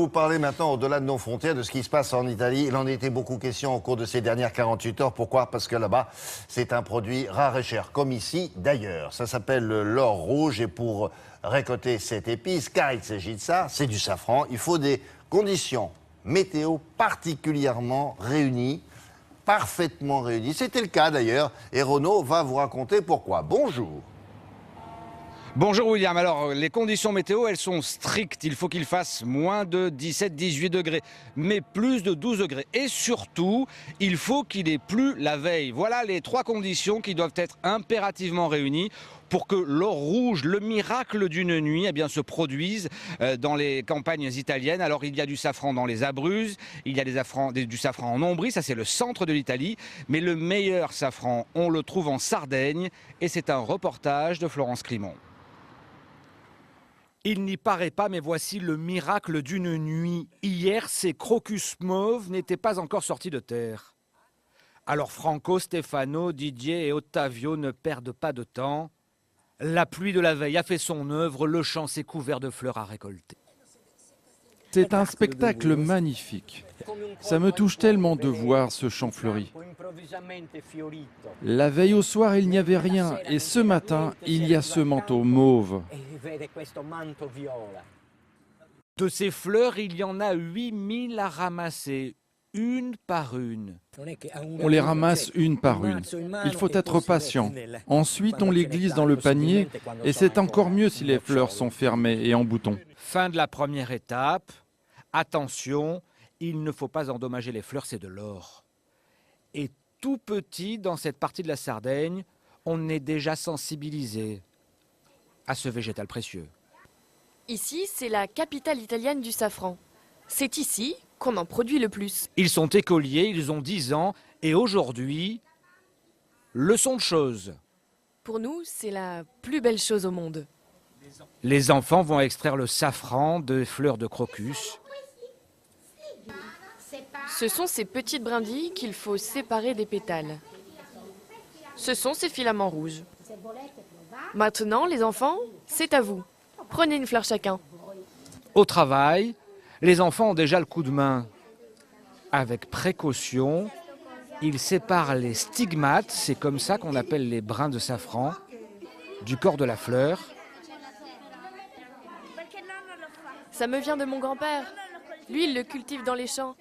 vous parler maintenant, au-delà de nos frontières, de ce qui se passe en Italie. Il en a été beaucoup question au cours de ces dernières 48 heures. Pourquoi? Parce que là-bas, c'est un produit rare et cher, comme ici d'ailleurs. Ça s'appelle l'or rouge et pour récolter cette épice, car il s'agit de ça, c'est du safran, il faut des conditions météo particulièrement réunies, parfaitement réunies. C'était le cas d'ailleurs et Renaud va vous raconter pourquoi. Bonjour. Bonjour William, alors les conditions météo elles sont strictes, il faut qu'il fasse moins de 17-18 degrés, mais plus de 12 degrés et surtout il faut qu'il ait plu la veille. Voilà les trois conditions qui doivent être impérativement réunies pour que l'or rouge, le miracle d'une nuit, eh bien, se produise dans les campagnes italiennes. Alors il y a du safran dans les Abruzzes, il y a du safran en Ombrie, ça c'est le centre de l'Italie, mais le meilleur safran on le trouve en Sardaigne et c'est un reportage de Florence Crimon. Il n'y paraît pas, mais voici le miracle d'une nuit. Hier, ces crocus mauves n'étaient pas encore sortis de terre. Alors Franco, Stefano, Didier et Ottavio ne perdent pas de temps. La pluie de la veille a fait son œuvre, le champ s'est couvert de fleurs à récolter. C'est un spectacle magnifique. Ça me touche tellement de voir ce champ fleuri. La veille au soir, il n'y avait rien. Et ce matin, il y a ce manteau mauve. De ces fleurs, il y en a 8000 à ramasser, une par une. On les ramasse une par une. Il faut être patient. Ensuite, on les glisse dans le panier. Et c'est encore mieux si les fleurs sont fermées et en bouton. Fin de la première étape. Attention, il ne faut pas endommager les fleurs, c'est de l'or. Et tout petit, dans cette partie de la Sardaigne, on est déjà sensibilisé à ce végétal précieux. Ici, c'est la capitale italienne du safran. C'est ici qu'on en produit le plus. Ils sont écoliers, ils ont 10 ans, et aujourd'hui, leçon de choses. Pour nous, c'est la plus belle chose au monde. Les enfants vont extraire le safran des fleurs de crocus. Ce sont ces petites brindilles qu'il faut séparer des pétales. Ce sont ces filaments rouges. Maintenant, les enfants, c'est à vous. Prenez une fleur chacun. Au travail, les enfants ont déjà le coup de main. Avec précaution, ils séparent les stigmates, c'est comme ça qu'on appelle les brins de safran, du corps de la fleur. Ça me vient de mon grand-père. Lui, il le cultive dans les champs.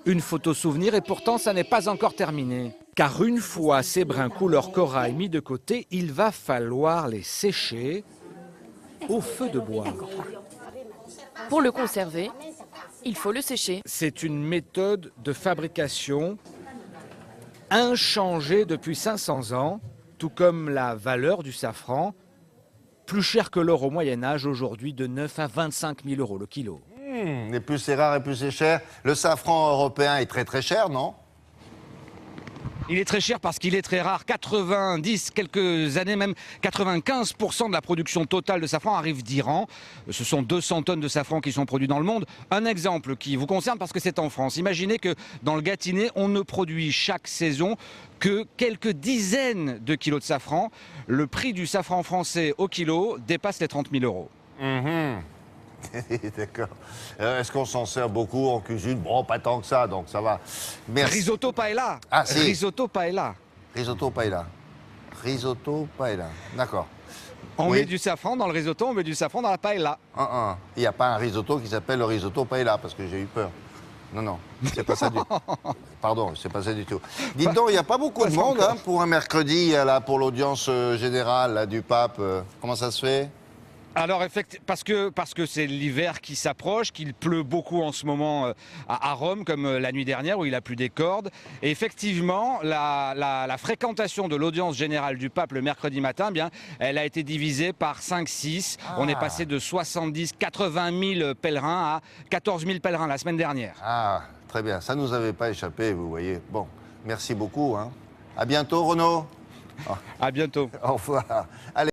Une photo souvenir et pourtant ça n'est pas encore terminé. Car une fois ces brins couleur corail mis de côté, il va falloir les sécher au feu de bois. Pour le conserver, il faut le sécher. C'est une méthode de fabrication inchangée depuis 500 ans, tout comme la valeur du safran, plus cher que l'or au Moyen-Âge, aujourd'hui de 9 à 25 000 euros le kilo. Et plus c'est rare et plus c'est cher. Le safran européen est très très cher, non? Il est très cher parce qu'il est très rare. 90, quelques années même, 95% de la production totale de safran arrive d'Iran. Ce sont 200 tonnes de safran qui sont produits dans le monde. Un exemple qui vous concerne parce que c'est en France. Imaginez que dans le Gâtinais, on ne produit chaque saison que quelques dizaines de kilos de safran. Le prix du safran français au kilo dépasse les 30 000 euros. D'accord. Est-ce qu'on s'en sert beaucoup en cuisine? Bon, pas tant que ça, donc ça va. Merci. Risotto paella. Ah, si. Risotto paella. Risotto paella. Risotto paella. D'accord. On Oui. met du safran dans le risotto, on met du safran dans la paella. Il n'y a pas un risotto qui s'appelle le risotto paella, parce que j'ai eu peur. Non, non, c'est pas ça du tout. Pardon, c'est pas ça du tout. Dites donc, il n'y a pas beaucoup de monde hein, pour un mercredi, là, pour l'audience générale là, du pape. Comment ça se fait? Alors, parce que c'est l'hiver qui s'approche, qu'il pleut beaucoup en ce moment à Rome, comme la nuit dernière où il a plu des cordes. Et effectivement, la fréquentation de l'audience générale du pape le mercredi matin, eh bien, elle a été divisée par 5-6. On est passé de 70-80 000 pèlerins à 14 000 pèlerins la semaine dernière. Ah, très bien. Ça ne nous avait pas échappé, vous voyez. Bon, merci beaucoup. Hein. À bientôt, Renaud. À bientôt. Au revoir. Allez.